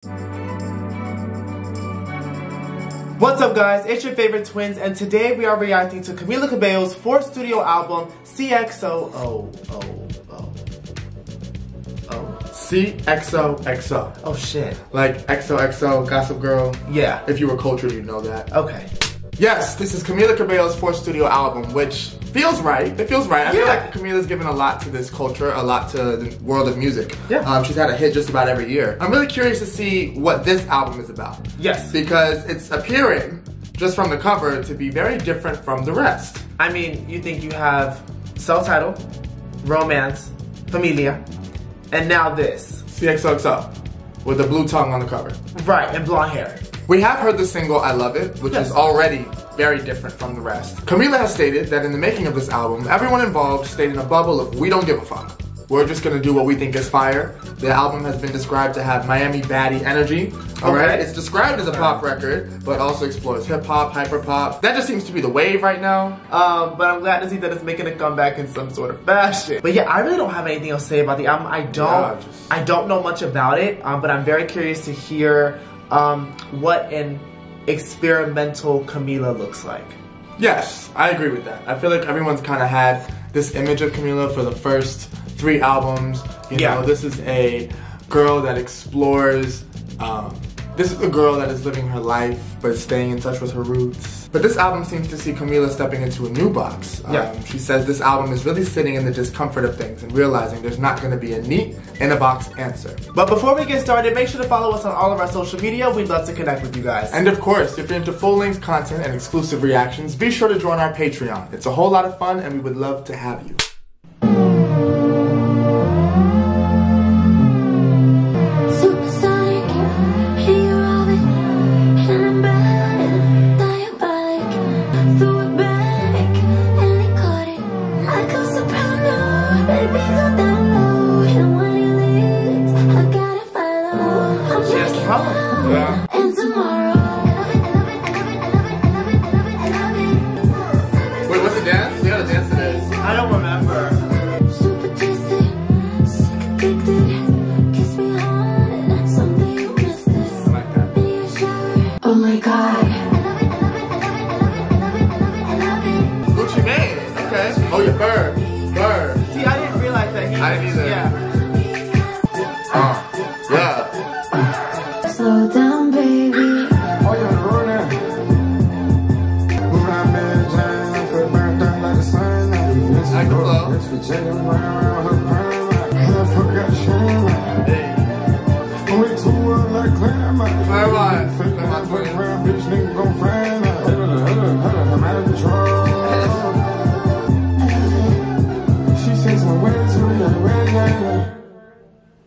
What's up guys, it's your favorite twins, and today we are reacting to Camila Cabello's 4th studio album, CXOXO. CXOXO. Oh shit. Like XOXO, Gossip Girl. Yeah. If you were cultured, you'd know that. Okay. Yes, this is Camila Cabello's 4th studio album, which feels right. It feels right. I feel like Camila's given a lot to this culture, a lot to the world of music. Yeah. She's had a hit just about every year. I'm really curious to see what this album is about. Yes. Because it's appearing, just from the cover, to be very different from the rest. I mean, you think you have self-titled, romance, familia, and now this. CXOXO, with the blue tongue on the cover. Right, and blonde hair. We have heard the single I Love It, which is already very different from the rest. Camila has stated that in the making of this album, everyone involved stayed in a bubble of we don't give a fuck. We're just gonna do what we think is fire. The album has been described to have Miami baddie energy. Alright, it's described as a pop record, but also explores hip-hop, hyper-pop. That just seems to be the wave right now. But I'm glad to see that it's making a comeback in some sort of fashion. But yeah, I really don't have anything else to say about the album. I don't know much about it, but I'm very curious to hear what an experimental Camila looks like. Yes, I agree with that. I feel like everyone's kind of had this image of Camila for the first 3 albums. You know, this is a girl that explores, this is a girl that is living her life but staying in touch with her roots. But this album seems to see Camila stepping into a new box. She says this album is really sitting in the discomfort of things and realizing there's not going to be a neat, in-a-box answer. But before we get started, make sure to follow us on all of our social media. We'd love to connect with you guys. And of course, if you're into full-length content and exclusive reactions, be sure to join our Patreon. It's a whole lot of fun and we would love to have you. Wait, what's the dance? We gotta dance to this. I don't remember. I like that. Oh my god. Gucci Mane. Okay. Oh, yeah, Bird. Bird. See, I didn't realize that he I didn't either. Yeah. Yeah. Slow down, baby. Oh, you're running. I can flow.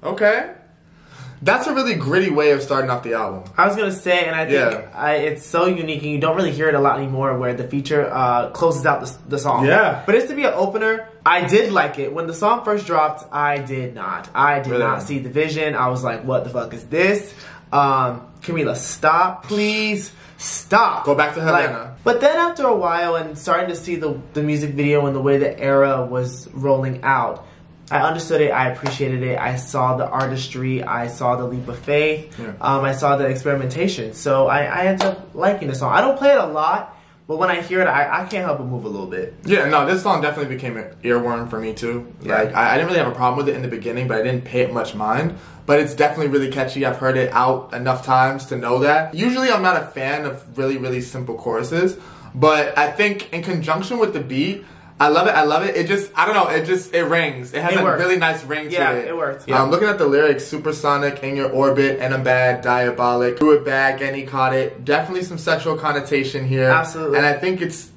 Okay. That's a really gritty way of starting off the album. I was gonna say, and I think it's so unique, and you don't really hear it a lot anymore, where the feature closes out the song. Yeah. But it's to be an opener. I did like it. When the song first dropped, I did not. I did not see the vision. I was like, what the fuck is this? Camila, stop, please. Stop. Go back to Havana. But then after a while, and starting to see the music video and the way the era was rolling out, I understood it, I appreciated it, I saw the artistry, I saw the leap of faith, I saw the experimentation. So I ended up liking the song. I don't play it a lot, but when I hear it, I can't help but move a little bit. Yeah, no, this song definitely became an earworm for me too. Like, I didn't really have a problem with it in the beginning, but I didn't pay it much mind. But it's definitely really catchy. I've heard it out enough times to know that. Usually I'm not a fan of really, really simple choruses, but I think in conjunction with the beat, I love it. I love it. It just, I don't know. It rings. It has a really nice ring to it. Yeah, it works. I'm looking at the lyrics: supersonic, in your orbit, and I'm bad, diabolic. Threw it back and he caught it. Definitely some sexual connotation here. Absolutely. And I think it's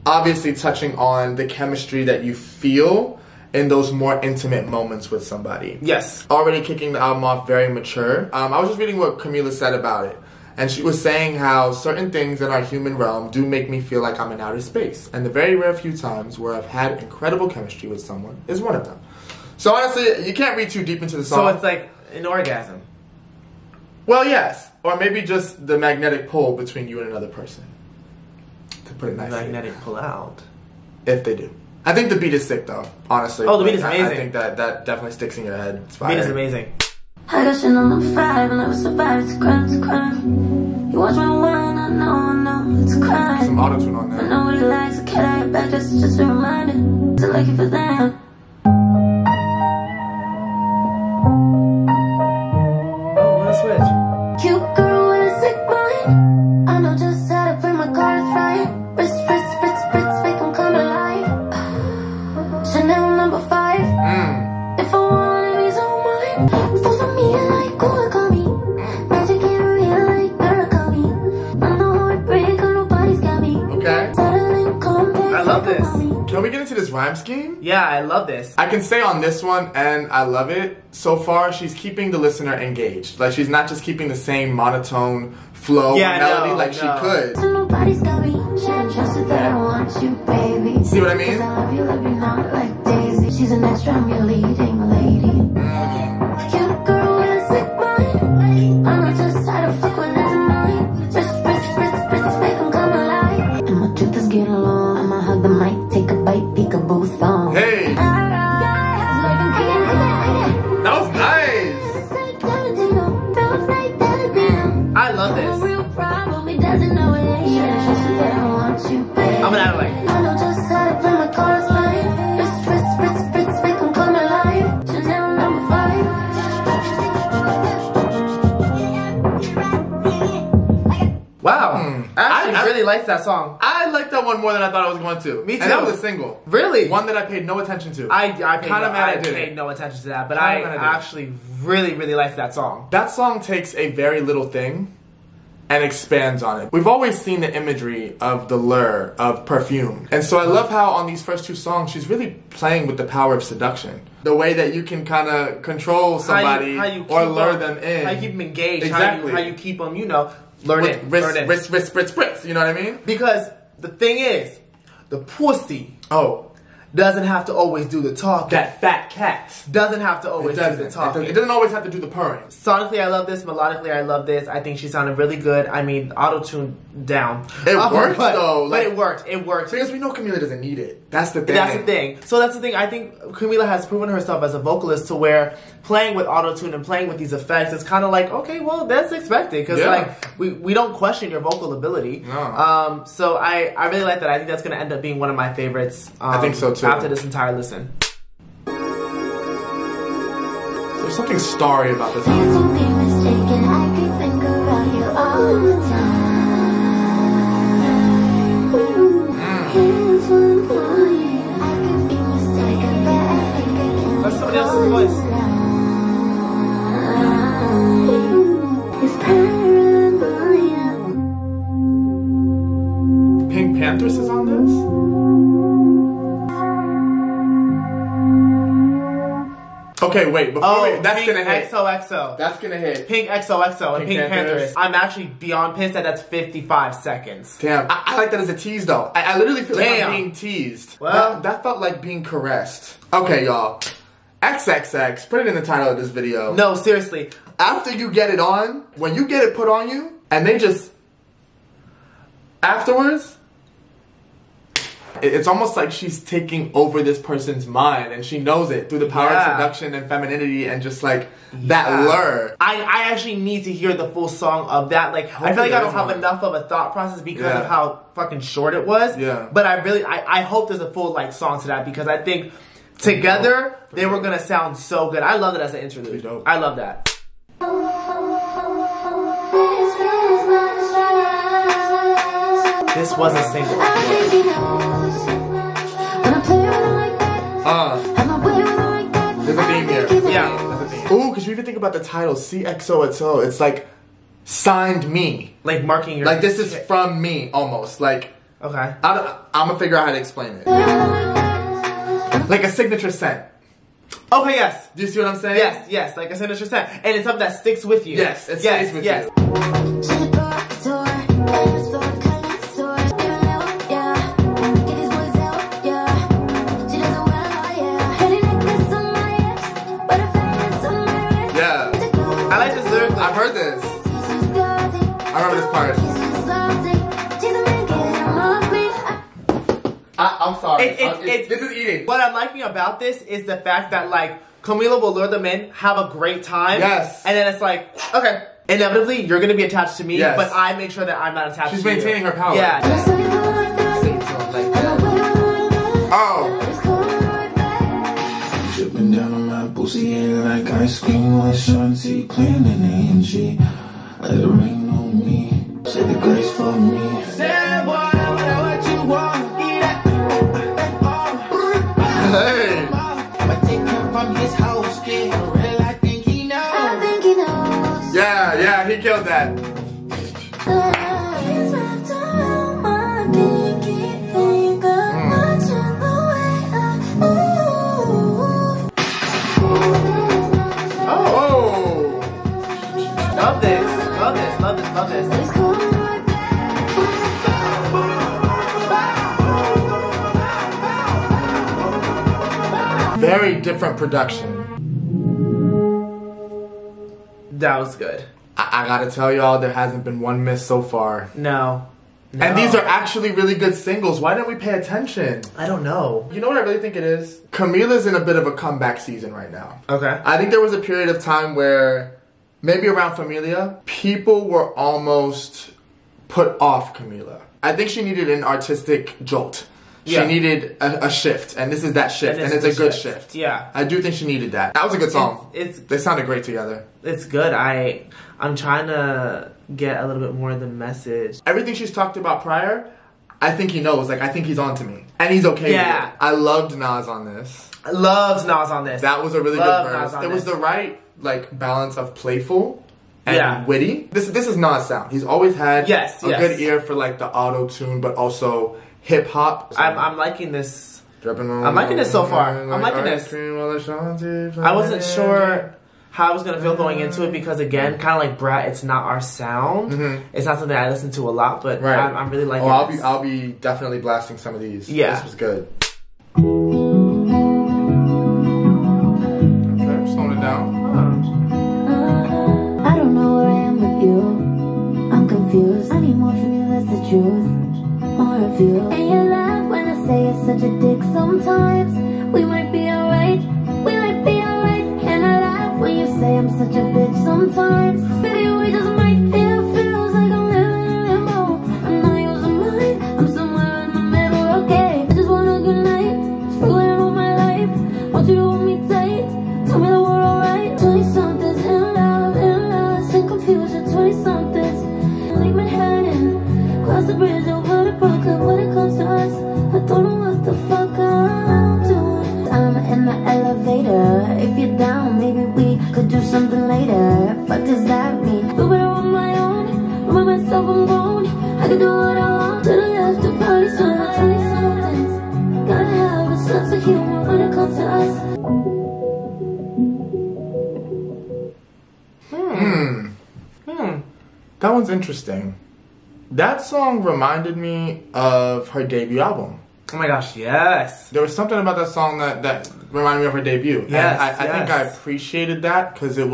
obviously touching on the chemistry that you feel in those more intimate moments with somebody. Yes. Already kicking the album off very mature. I was just reading what Camila said about it. And she was saying how certain things in our human realm do make me feel like I'm in outer space. And the very rare few times where I've had incredible chemistry with someone is one of them. So honestly, you can't read too deep into the song. So it's like an orgasm. Well, yes. Or maybe just the magnetic pull between you and another person. To put it nicely. Magnetic pull out. If they do. I think the beat is sick though, honestly. Oh, the beat is amazing. I think that definitely sticks in your head. It's fire. The beat is amazing. I got shit on the 5 and I will survive. It's a crime, it's a crime. You watch my wine, I know, it's a crime. Some auto-tune on there. I know what he likes, a cat out your back, just a reminder. So lucky for them. Oh, what a switch. Cute girl with a sick mind. I know just how to bring my cards right. Wrist, make them come alive. Chanel number 5. If I wanna be so mine, fall for me like Uuugly. Magic ain't real like Bascome. I know heartbreaker, nobody's got me. Okay. I love this. Can we get into this rhyme scheme? Yeah, I love this. I can say on this one, and I love it, so far she's keeping the listener engaged. Like, she's not just keeping the same monotone flow or melody like she could. Nobody's got me. Should've trusted that I want you, baby. See what I mean? 'Cause I love you not like Daisy. She's an extra, I'm your leading lady. Cute girl with a sick mind. I know just how to fuck with his mind. Wrist, make them come alive. And my tooth is getting long. I'ma hug the mic, take a bite, peekaboo thong. Hey! That was nice! I love this. I'm gonna have like. I know just how to play my cards right. Wrist, make them come alive. Chanel number 5. Wow. I really liked that song. I liked that one more than I thought I was going to. Me too. And that was a single. Really? One that I paid no attention to. I didn't. paid no attention to that, but Kinda I mad I didn't. actually really liked that song. That song takes a very little thing and expands on it. We've always seen the imagery of the lure of perfume. And so I love how on these first 2 songs, she's really playing with the power of seduction. The way that you can kind of control somebody or lure them in. How you keep them engaged. Exactly. How you keep them, you know, learn it. Wrist, spritz. You know what I mean? Because the thing is, the pussy doesn't have to always do the talking. That fat cat doesn't have to always do the talking. It doesn't always have to do the purring. Sonically, I love this. Melodically, I love this. I think she sounded really good. I mean, auto-tune down. It worked though. But it worked. It worked. Because we know Camila doesn't need it. That's the thing. That's the thing. So that's the thing. I think Camila has proven herself as a vocalist to where playing with auto-tune and playing with these effects is kind of like, okay, well, that's expected. Because like, we don't question your vocal ability. No. So I really like that. I think that's going to end up being one of my favorites. I think so too. After this entire listen. There's something starry about this Please album. don't be mistaken, I can think about you all the time. Here's one for you. I can be mistaken, but I think I can. That's somebody else's voice. It's paranoia. Pink Panthers is on this? Okay, wait, that's gonna hit. XOXO. That's gonna hit. Pink XOXO and Pink Pink Panthers. I'm actually beyond pissed that that's 55 seconds. Damn, I like that as a tease though. I literally feel like I'm being teased. Well, that felt like being caressed. Okay, y'all. XXX, put it in the title of this video. No, seriously. After you get it on, when you get it put on you, and they just, afterwards, it's almost like she's taking over this person's mind, and she knows it through the power of seduction and femininity and just like that lure. I actually need to hear the full song of that. Like, I feel like I don't have enough of a thought process because of how fucking short it was. Yeah. But I hope there's a full like song to that because I think together they were gonna sound so good. I love it as an interlude. I love that. This was a single. There's a theme here. Yeah. Ooh, because you even think about the title, CXOXO. It's like, signed me. Like marking your... Like, this is from me, almost. Like, okay. I'm gonna figure out how to explain it. Like a signature scent. Okay, yes. Do you see what I'm saying? Yes, like a signature scent. And it's something that sticks with you. Yes, it stays with you. I like this lyrically. I've heard this. I remember this part. I'm sorry. This is eating. What I'm liking about this is the fact that like Camila will lure them in, have a great time. Yes. And then it's like, okay. Inevitably, you're going to be attached to me, yes. but I make sure that I'm not attached to you. She's maintaining her power. Yeah. Oh. Dripping down on my pussy and like ice cream with Shanti clean and AMG. Let it rain on me. Say the grace for me. Say boy, what you want. Hey. I take him from his house, get real. I think he knows. I think he knows. Yeah, he killed that. He's wrapped around my pinky finger, watching the way I move. Oh. Love this. Love this. Love this. Love this. He's coming right back. Very different production. That was good. I gotta tell y'all, there hasn't been one miss so far. No. And these are actually really good singles. Why didn't we pay attention? I don't know. You know what I really think it is? Camila's in a bit of a comeback season right now. Okay. I think there was a period of time where, maybe around Familia, people were almost put off Camila. I think she needed an artistic jolt. She needed a shift, and this is that shift, and it's a good shift. Yeah. I do think she needed that. That was a good song. They sounded great together. It's good. I'm trying to get a little bit more of the message. Everything she's talked about prior, I think he knows. Like, I think he's on to me. And he's okay with it. I loved Nas on this. I loved Nas on this. That was a really good verse. It was the right, like, balance of playful and witty. This is Nas' sound. He's always had a good ear for, like, the auto-tune, but also hip-hop. I'm liking this. I'm liking this so far. I'm liking this. I wasn't sure how I was going to feel going into it because, again, kind of like Brat, it's not our sound. It's not something I listen to a lot, but I'm really liking this. I'll be definitely blasting some of these. Yeah. This was good. Okay, slowing it down. I don't know where I am with you. I'm confused. I need more from you, that's the truth. More of you. And you laugh when I say you're such a dick sometimes. We might be alright. We might be alright. And I laugh when you say I'm such a bitch sometimes. Baby, we just might. It feels like I'm living in limbo. I'm not using mine. I'm somewhere in the middle, okay. I just want a good night. Struggling all my life. Want you to hold me tight. Tell me that we're alright. 20-somethings in love, and confusion. 20-somethings. Leave Manhattan. Cross the bridge over to Brooklyn. When it comes to us, I don't know what the fuck I'm doing. I'm in the elevator. If you're down, maybe we could do something later. What does that mean? Feel better on my own. Remind myself I'm grown. I can do what I want. To the left, to party, so I'm 20-somethings. Gotta have a sense of humor when it comes to us. That one's interesting. That song reminded me of her debut album. Oh my gosh, yes. There was something about that song that reminded me of her debut. Yes, and I think I appreciated that because it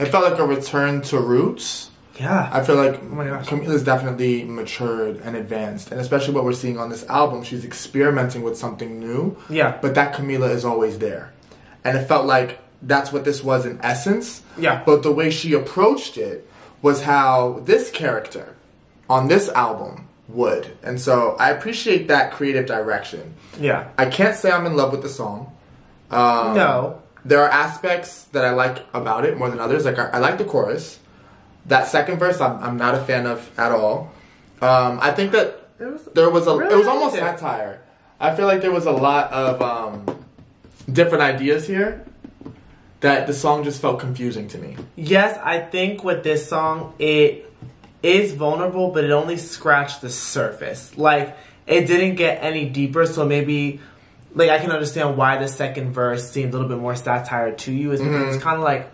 felt like a return to roots. Yeah. I feel like oh my gosh. Camila's definitely matured and advanced. And especially what we're seeing on this album, she's experimenting with something new. Yeah. But that Camila is always there. And it felt like that's what this was in essence. Yeah. But the way she approached it was how this character on this album would. And so I appreciate that creative direction. Yeah. I can't say I'm in love with the song. No. There are aspects that I like about it more than others. Like I like the chorus. That second verse I'm not a fan of at all. I think that it was almost satire. I feel like there was a lot of different ideas here that the song just felt confusing to me. Yes, I think with this song, it is vulnerable, but it only scratched the surface. Like, it didn't get any deeper, so maybe, like, I can understand why the second verse seemed a little bit more satire to you, is because it's kind of like,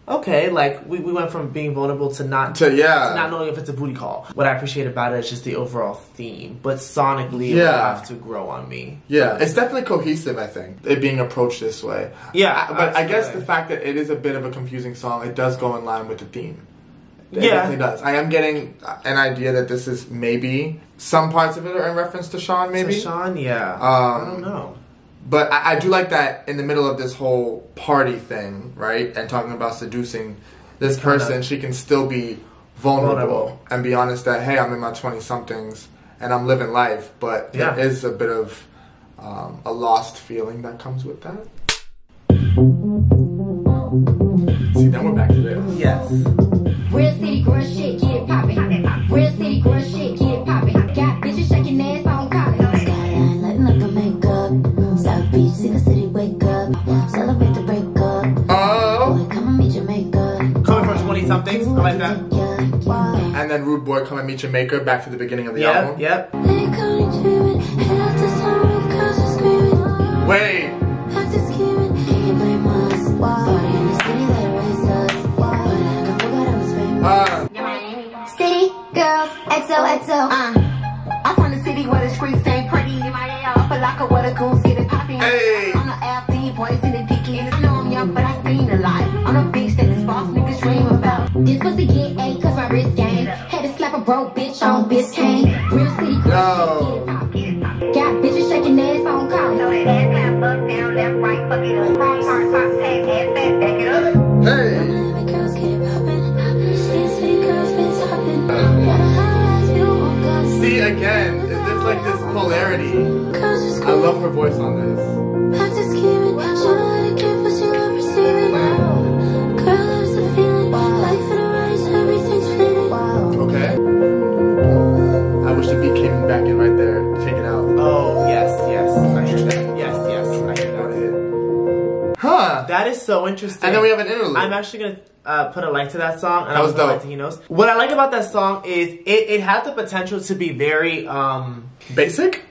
okay, like, we went from being vulnerable to not knowing if it's a booty call. What I appreciate about it is just the overall theme, but sonically, it will have to grow on me. Yeah, it's definitely cohesive, I think, it being approached this way. Yeah, but I guess the fact that it is a bit of a confusing song, it does go in line with the theme. It definitely does. I am getting an idea that this is maybe some parts of it are in reference to Sean, maybe. To Sean, yeah. I don't know. But I do like that in the middle of this whole party thing, right? And talking about seducing this person, she can still be vulnerable and be honest that, hey, I'm in my 20-somethings and I'm living life. But there is a bit of a lost feeling that comes with that. See, then we're back to this. Yes. Real city girl shit, get it poppin'. Real city girl shit, get it poppin'. Got bitches shaking ass on college. Skyline lighting up the makeup. South Beach, see the city wake up. Celebrate the breakup. Oh. Boy, come and meet your maker. Coming from 20-somethings, I like that. And then Rude Boy, Come and Meet Your Maker, back to the beginning of the album. Yep. They couldn't dream it. Head out the summer, girls are screaming. Wait. Back to scheming. Can't you blame us? Party in the city that raised us. But I forgot I was famous. City girls, XOXO. I'm from the city where the streets ain't pretty. Up a locker where the goons get it poppin'. Hey. I'm the FD boys in the dickies. I know I'm young, but I seen a lot. On a beach that this boss niggas dream about. This pussy get A cause my wrist gang. Had to slap a broke bitch on Biscayne. Real city girl, get it poppin'. Got bitches shaking ass on college. So that ass clap up, down, left, right, fuck it up. Wrong part, top, tag, ass back, back it up. Hey. Girls keep popping. City girls been topping. Got a high-rise view on guns. See, again, it's like this polarity. Girls are I screaming. love her voice on this. Back to scheming. Show her how to give, but she love receiving. Girl loves the feeling. Life in a rise, everything's fleeting. Okay. I wish the beat came back in right there. Take it out. Oh, yes. I hear that. Yes, I hear that. Huh. That is so interesting. And then we have an interlude. I'm actually going to put a like to that song. And That was I'm gonna dope. like to he knows. What I like about that song is it had the potential to be very Basic?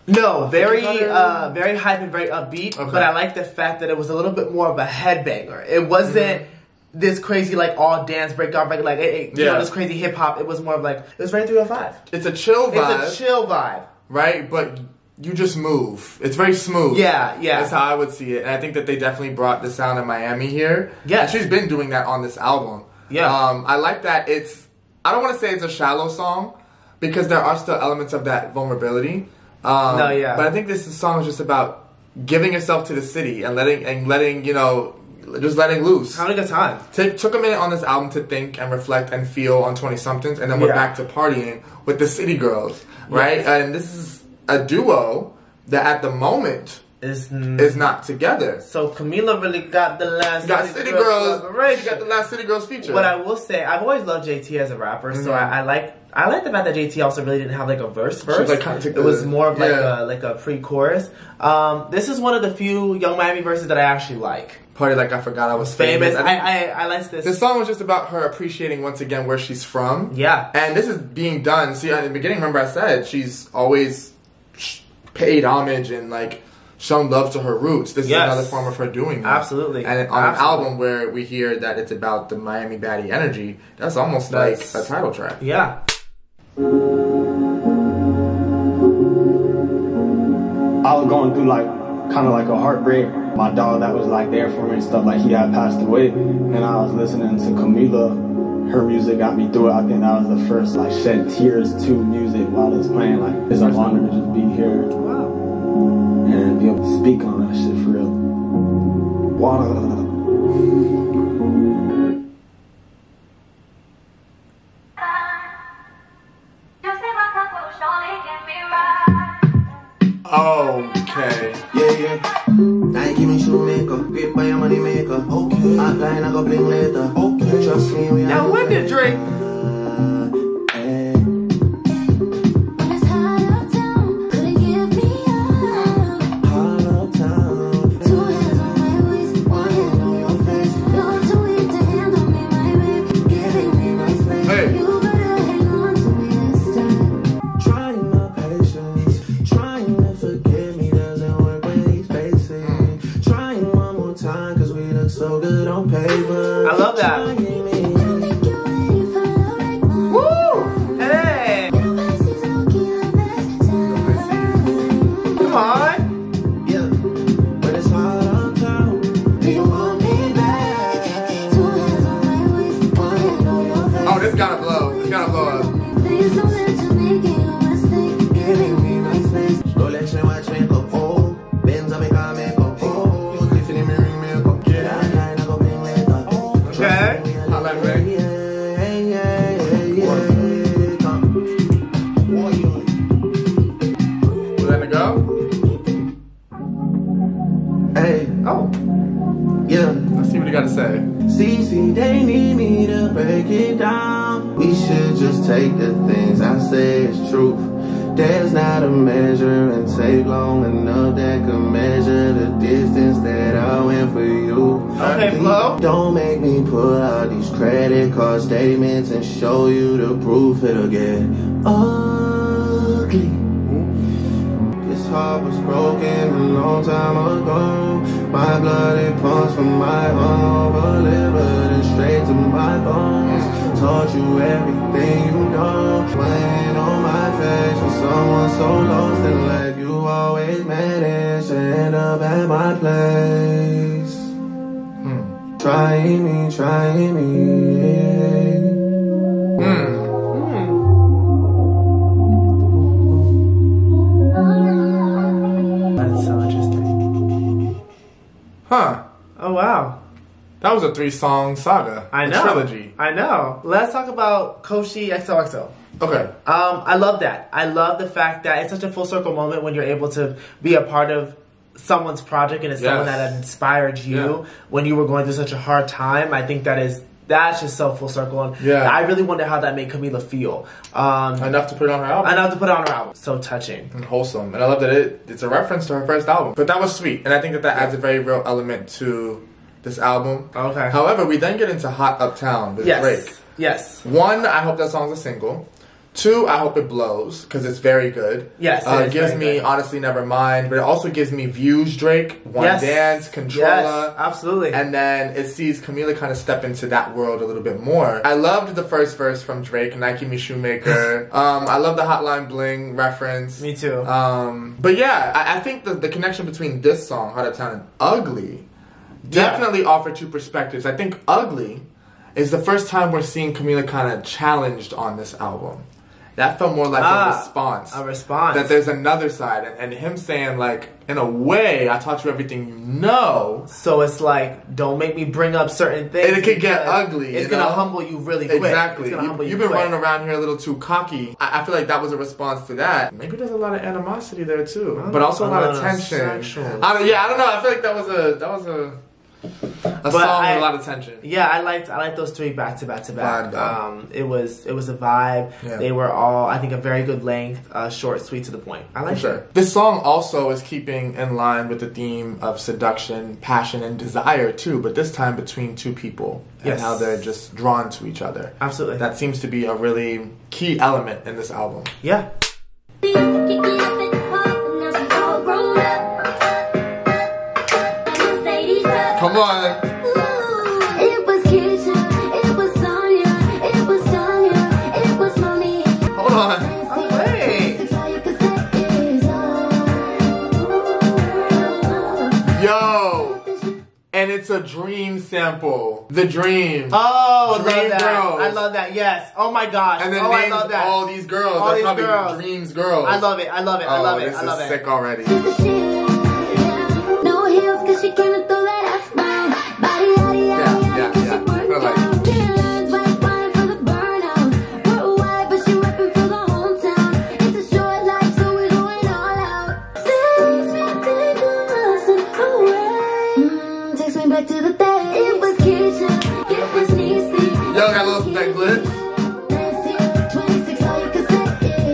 no, very cutter? very hype and very upbeat. Okay. But I like the fact that it was a little bit more of a headbanger. It wasn't this crazy like all dance break off like you know, this crazy hip hop. It was more of like it was very 305. It's a chill vibe. It's a chill vibe. Right? But you just move. It's very smooth. Yeah. That's how I would see it. And I think that they definitely brought the sound of Miami here. Yeah. And she's been doing that on this album. Yeah. I like that I don't want to say it's a shallow song because there are still elements of that vulnerability. But I think this song is just about giving yourself to the city and letting, you know, just letting loose. Having a good time. Took a minute on this album to think and reflect and feel on 20-somethings, and then we're back to partying with the City Girls, right? Yes. And this is a duo that at the moment is not together. So Camila really got the last City Girls. She got the last City Girls feature. What I will say, I've always loved JT as a rapper, so I like the fact that JT also really didn't have like a verse. Like, it was more of like a pre-chorus. This is one of the few Young Miami verses that I actually like. Party Like I Forgot I Was Famous. I like this. This song was just about her appreciating once again where she's from. Yeah. And this is being done. See, at the beginning, remember I said she's always paid homage and like shown love to her roots. This is another form of her doing that. Absolutely. And on an album where we hear that it's about the Miami baddie energy, that's almost like a title track. Yeah. I was going through like kind of like a heartbreak. My dog that was like there for me and stuff, like he had passed away, and I was listening to Camila. Her music got me through it. I think that was the first like shed tears to music while it's playing. Like it's an honor to just be here and be able to speak on that shit for real. Okay. Yeah. Nike me shoemaker, great by your money maker. Okay. Outline I go bling later. Okay. Trust me, we Now when did Drake? When it's hot uptown, couldn't give me up. Hot uptown. 2 hands on my waist, 1 hand on your face. You're too weak to handle me, my babe. Giving me my space. Hey. You better hang on to me this time. Trying my patience, trying to forgive me doesn't work when he's basic. Trying one more time cause we look so good on paper. I love that. Woo! Hey! Come on! Yeah, when it's hot uptown, do you want me back? 2 hands on my waist, 1 hand on your face. Oh, this gotta blow. This gotta blow up. Please don't let you make a mistake. Giving me my space. Rolex and watch make up, oh, Benz I make a just take the things I say as truth. There's not a measure and tape long enough that could measure the distance that I went for you. Okay, Flo. Don't make me pull out these credit card statements and show you the proof. It'll get ugly. This heart was broken a long time ago. My blood, it pumps from my over-liver and straight to my bones. Taught you everything you know. Laying on my face with someone so lost in life. You always manage to end up at my place. Trying me. That's so interesting. Huh. Oh, wow. That was a 3-song saga. I know. Trilogy. I know. Let's talk about Koshi XOXO. Okay. I love that. I love the fact that it's such a full circle moment when you're able to be a part of someone's project and it's someone that inspired you when you were going through such a hard time. I think that's just so full circle. And I really wonder how that made Camila feel. Enough to put it on her album. Enough to put it on her album. So touching. And wholesome. And I love that it's a reference to her first album. But that was sweet. And I think that adds a very real element to this album. Okay. However, we then get into Hot Uptown with Drake. Yes. 1, I hope that song's a single. 2, I hope it blows, because it's very good. Yes, it gives me Honestly Nevermind, but it also gives me Views Drake, One Dance, Controller. Yes, absolutely. And then it sees Camila kind of step into that world a little bit more. I loved the first verse from Drake, Nike Me Shoemaker. I love the Hotline Bling reference. Me too. But yeah, I think the connection between this song, Hot Uptown, and Ugly definitely offer 2 perspectives. I think Ugly is the first time we're seeing Camila kind of challenged on this album. That felt more like a response. A response. That there's another side. And him saying, like, in a way, I taught you everything you know. So it's like, don't make me bring up certain things. And it could get ugly. It's going to humble you really quick. Exactly. You've been running around here a little too cocky. I feel like that was a response to that. Maybe there's a lot of animosity there, too. But also a lot of tension. I don't know. I feel like that was a song with a lot of tension. Yeah, I liked those 3 back to back. It was a vibe. Yeah. They were all, I think, a very good length, short, sweet, to the point. I like it. This song also is keeping in line with the theme of seduction, passion, and desire too, but this time between 2 people and how they're just drawn to each other. Absolutely. That seems to be a really key element in this album. Yeah. Come on. It was Keisha, it was Sonia, it was Tanya, it was Mommy. Hold on. Oh, wait. Yo. And it's a Dream sample. The Dream. Oh, Dream love that. Girls. I love that. Yes. Oh my gosh. And then I love that. all these girls. All They're these probably girls. Dreams girls. I love it. I love it. I love it. This I love is it. sick already. No heels, cause she came and threw that ass down. Body, yaddy, yaddy, yaddy, cause she worked feel like out. Feelings right fine for the burnout. Worldwide, but she repping for the hometown. It's a short life, so we're going all out. Takes me away. Takes me back to the day. It was Keisha, it was Niecy. Yo, got a little spec glitch. 26, all you can say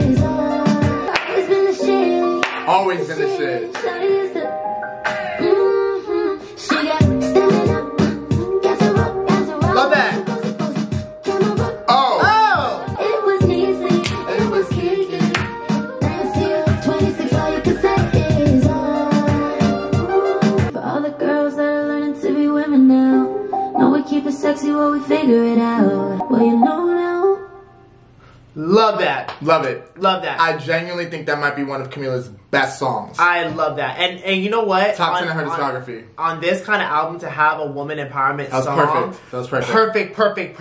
is always been the shit. Always in the shit. Love that. Oh. It was Niecy. It was Kiki. 26, all you can say is for all the girls that are learning to be women now. Know we keep it sexy while we figure it out. Well, you know now. Love that. Love it. Love that. I genuinely think that might be one of Camila's best songs. I love that. And you know what? Top 10 in her discography. On this kind of album, to have a woman empowerment song. Perfect. That was perfect. Perfect.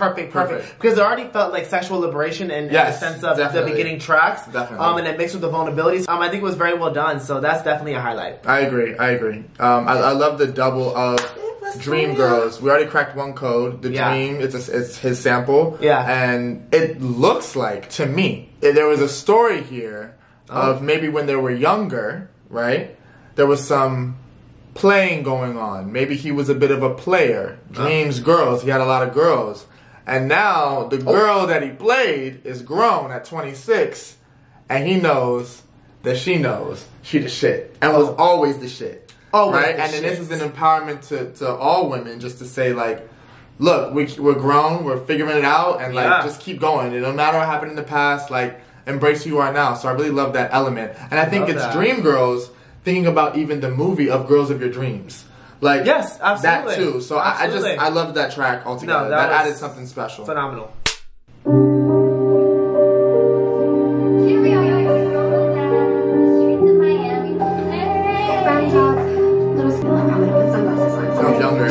Because it already felt like sexual liberation in the sense of the beginning tracks. Definitely. And then mixed with the vulnerabilities. I think it was very well done. So that's definitely a highlight. I agree. I love the double of Dream Girls. We already cracked one code. The Dream, it's his sample. Yeah. And it looks like, to me, there was a story here of maybe when they were younger, right? There was some playing going on. Maybe he was a bit of a player. Dreams, girls. He had a lot of girls. And now the girl that he played is grown at 26, and he knows that she knows she the shit and was always the shit. Right? And then this is an empowerment to all women, just to say like, look, we're grown, we're figuring it out, and like just keep going. It don't matter what happened in the past, like embrace who you are now. So I really love that element. And I think it's Dream Girls thinking about even the movie of Girls of Your Dreams. Like, yes, absolutely. That too. So I loved that track altogether. No, that added something special. Phenomenal. Sounds younger.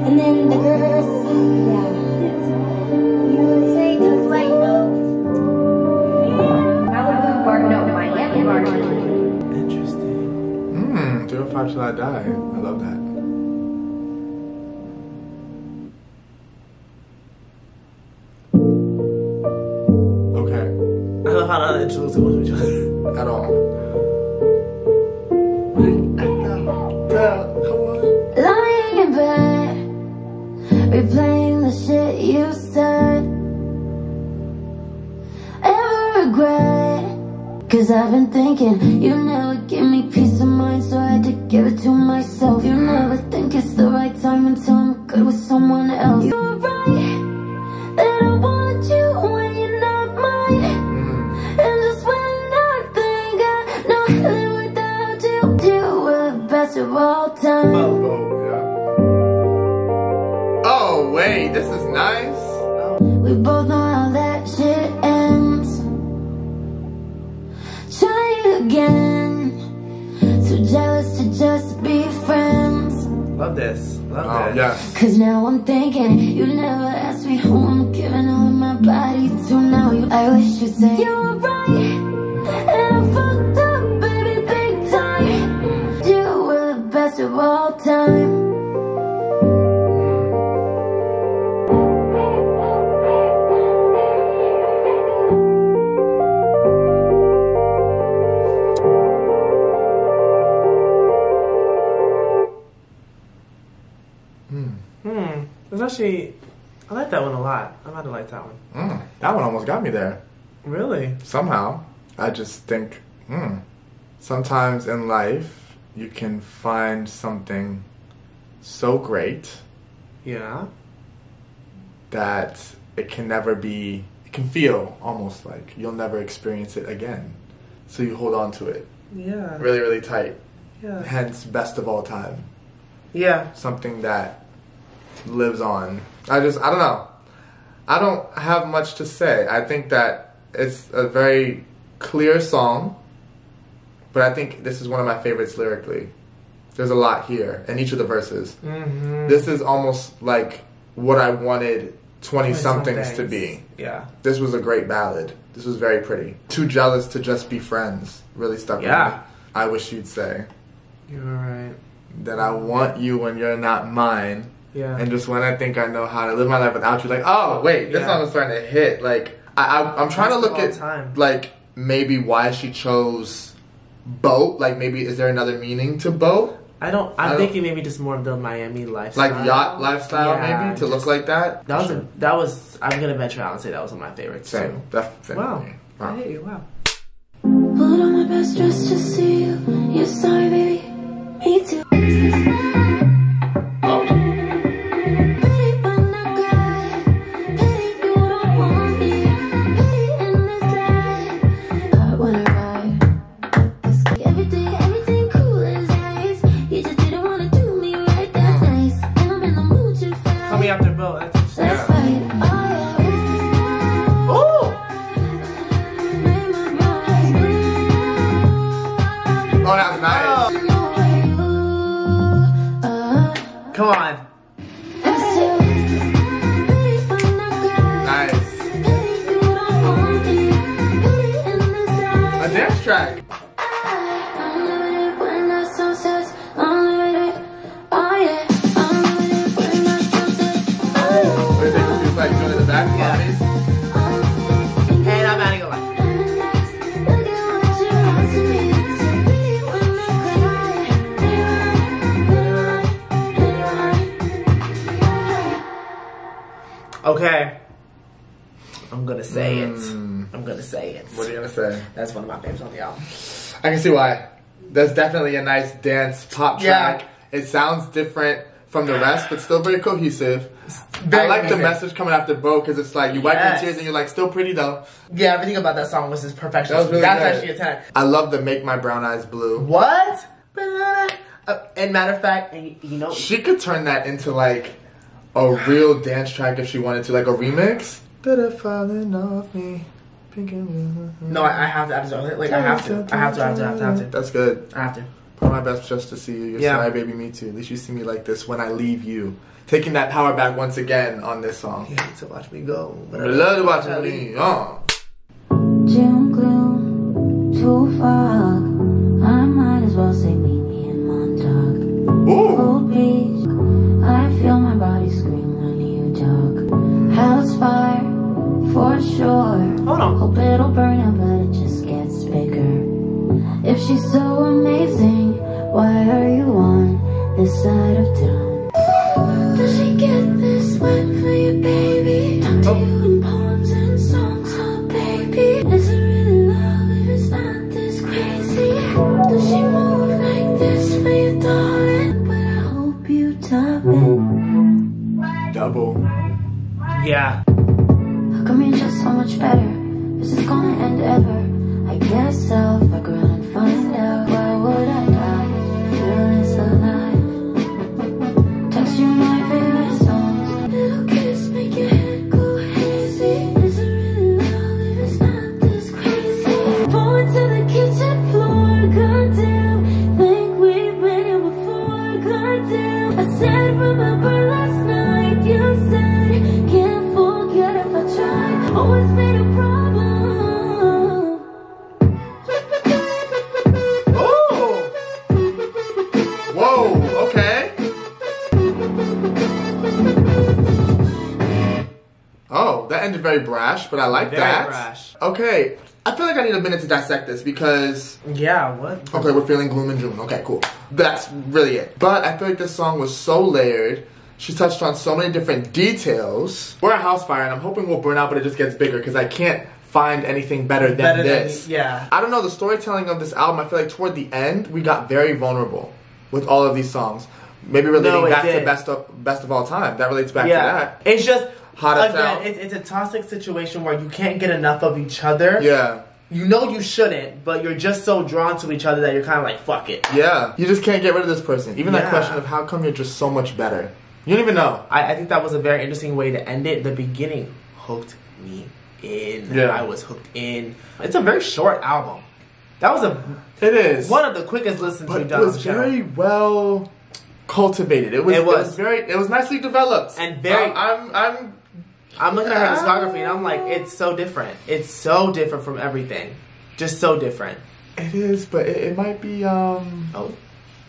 And then the girls, you would say just like Miami Party. Interesting. 05 Till I Die. I love that. Okay. I love how not interludes with each other. At all. Lying in bed, replaying the shit you said. Ever regret? Cause I've been thinking you never give me peace of mind, so I had to give it to myself. You never think it's the right time until I'm good with someone else. You were right that I want you when you're not mine. And just when I think I know I live without you, you were the best of all time. Oh wait, this is nice. We both know how that shit ends. Try again. Too jealous to just be friends. Love this. Love this. Yes. Cause now I'm thinking you never asked me who I'm giving all my body to. Now I wish you'd say you were right and I fucked up, baby, big time. You were the best of all time. It's actually, I like that one a lot. I might have liked that one. That one almost got me there. Really? Somehow. I just think, sometimes in life, you can find something so great. Yeah. That it can never be, it can feel almost like you'll never experience it again. So you hold on to it. Yeah. Really, really tight. Yeah. Hence, best of all time. Yeah. Something that lives on. I don't know. I don't have much to say. I think that it's a very clear song, but I think this is one of my favorites lyrically. There's a lot here in each of the verses. This is almost like what I wanted 20-somethings to be. Yeah. This was a great ballad. This was very pretty. Too jealous to just be friends really stuck with me. I wish you'd say. You're right. That I want you when you're not mine. Yeah. And just when I think I know how to live my life without you, like, oh wait, this song is starting to hit. Like, I'm trying to look at like maybe why she chose boat. Like maybe is there another meaning to boat? I'm thinking maybe just more of the Miami lifestyle. Like yacht lifestyle, maybe to look like that. That was. I'm gonna venture out and say that was one of my favorites too. Definitely. Wow. I hate you. Wow. Put on my best dress to see you. You're sorry, baby. Me too. After Bo, that's right. Oh, that's nice. Come on. Nice. A dance track. Like doing the back bodies. And I'm adding a lot. Okay. I'm gonna say it. I'm gonna say it. What are you gonna say? That's one of my favorites on the album. I can see why. That's definitely a nice dance pop track. Yeah. It sounds different from the rest, but still very cohesive. I like the message coming after B.O.A.T because it's like you wipe your tears and you're like, still pretty though. Yeah, everything about that song was just perfection. That was really That's good. actually a 10. I love the Make My Brown Eyes Blue. What? And matter of fact, you know, she could turn that into like a real dance track if she wanted to, like a remix. Did it falling off me? No, I have to. Like I have to. That's good. I have to. Put my best just to see you. You're sorry, baby, me too. At least you see me like this when I leave you. Taking that power back once again on this song. You hate to watch me go, but I love to watch me leave. June gloom, too far. I might as well say meet me in Montauk. Cold beach, I feel my body scream when you talk. House fire, for sure. Hold on. Hope it'll burn out, but it just gets bigger. If she's so amazing, why are you on this side of town? Does she get this wet for you, baby? Talk to you in poems and songs, oh baby. Is it really love if it's not this crazy? Does she move like this for you, darling? But I hope you top it. Double. Yeah. How come you're just so much better? Is this gonna end ever? I guess I'll fuck around and find out. Why would I die? Feel it's alive. Text you my favorite songs. Little kiss make your head go hazy. Is it really love if it's not this crazy? Forward to the kitchen floor, goddamn. Think we've been here before, goddamn. I said remember last night. You said can't forget if I try. Always made a problem. Ended very brash, but I like that. Brash. Okay, I feel like I need a minute to dissect this because... Yeah, what? Okay, we're feeling Gloom in June. Okay, cool. That's really it. But I feel like this song was so layered. She touched on so many different details. We're a house fire, and I'm hoping we'll burn out, but it just gets bigger because I can't find anything better than this. Yeah. I don't know, the storytelling of this album, I feel like toward the end, we got very vulnerable with all of these songs. Maybe relating back to best of all time. That relates back to that. It's just... Again, it's a toxic situation where you can't get enough of each other. Yeah. You know you shouldn't, but you're just so drawn to each other that you're kind of like, fuck it. Yeah. You just can't get rid of this person. Even that question of how come you're just so much better. You don't even know. I think that was a very interesting way to end it. The beginning hooked me in. Yeah. I was hooked in. It's a very short album. That was It is. one of the quickest listens we've done. It was very well cultivated. It was nicely developed. And very... I'm looking at her discography and I'm like, it's so different. It's so different from everything. Just so different. It is, but it might be, up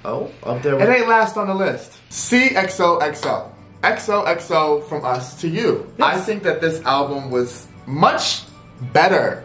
there. It ain't last on the list. CXOXO. XOXO from us to you. Yes. I think that this album was much better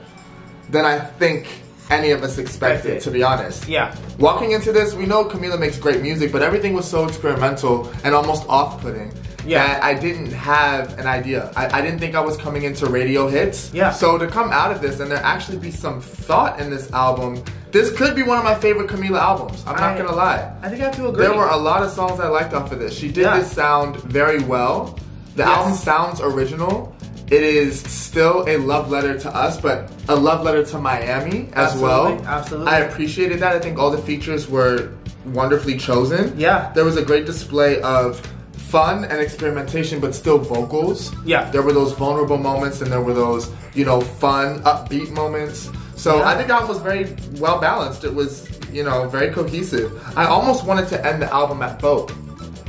than I think any of us expected, to be honest. Yeah. Walking into this, we know Camila makes great music, but everything was so experimental and almost off-putting. That I didn't have an idea. I didn't think I was coming into radio hits. Yeah. So to come out of this and there actually be some thought in this album, this could be one of my favorite Camila albums. I'm not gonna lie. I think I have to agree. There were a lot of songs I liked off of this. She did this sound very well. The album sounds original. It is still a love letter to us, but a love letter to Miami as well. Absolutely. I appreciated that. I think all the features were wonderfully chosen. Yeah. There was a great display of fun and experimentation, but still vocals. Yeah. There were those vulnerable moments and there were those, fun, upbeat moments. So I think that was very well balanced. It was, very cohesive. I almost wanted to end the album at B.O.A.T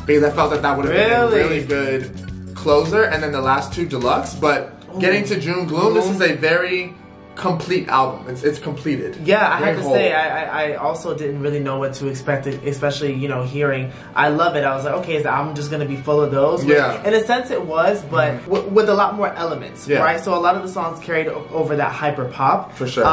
because I felt that would have been a really good closer, and then the last two deluxe. But getting to June Gloom, this is a very complete album. It's completed. Yeah, I had to say, I also didn't really know what to expect, especially, hearing I Love It. I was like, okay, is the album just going to be full of those? Which, in a sense it was, but with a lot more elements, right? So a lot of the songs carried over that hyper pop. For sure.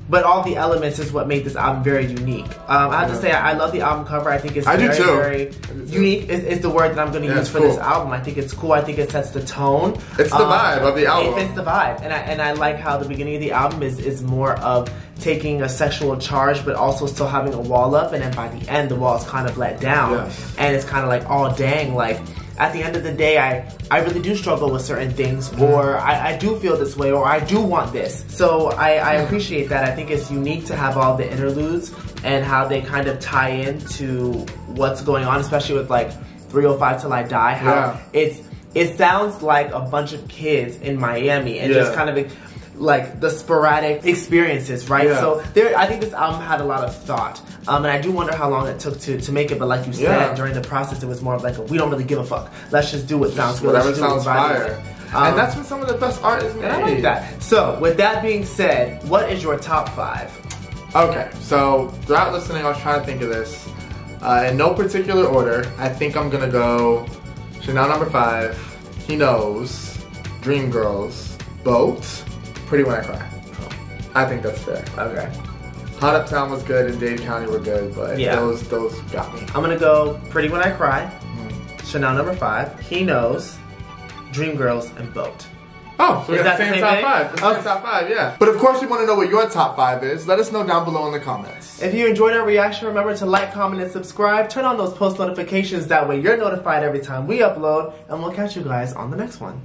but all the elements is what made this album very unique. I have to say, I love the album cover. I think it's very unique is the word that I'm going to use for this album. I think it's cool. I think it sets the tone. It's the vibe of the album. It fits the vibe. And I like how the beginning of the album is more of taking a sexual charge, but also still having a wall up, and then by the end, the wall is kind of let down. Yes. And it's kind of like, oh dang, like, at the end of the day, I really do struggle with certain things, or I do feel this way, or I do want this. So I appreciate that. I think it's unique to have all the interludes and how they kind of tie into what's going on, especially with like 305 Till I Die. How it sounds like a bunch of kids in Miami and just kind of like the sporadic experiences, right? So I think this album had a lot of thought, and I do wonder how long it took to make it. But like you said, during the process, it was more of like we don't really give a fuck. Let's just do what sounds good. Whatever sounds fire. And that's when some of the best art is made. And I like that. So with that being said, what is your top 5? Okay, so throughout listening, I was trying to think of this in no particular order. I think I'm gonna go Chanel number 5, He Knows, Dreamgirls, B.O.A.T, Pretty When I Cry. I think that's fair. Okay. Hot Uptown was good and Dade County were good, but those got me. I'm gonna go Pretty When I Cry, Chanel number 5, He Knows, Dreamgirls, and B.O.A.T. Oh, so we got the same top 5. The same top 5, yeah. But of course we want to know what your top 5 is. Let us know down below in the comments. If you enjoyed our reaction, remember to like, comment, and subscribe. Turn on those post notifications. That way you're notified every time we upload. And we'll catch you guys on the next one.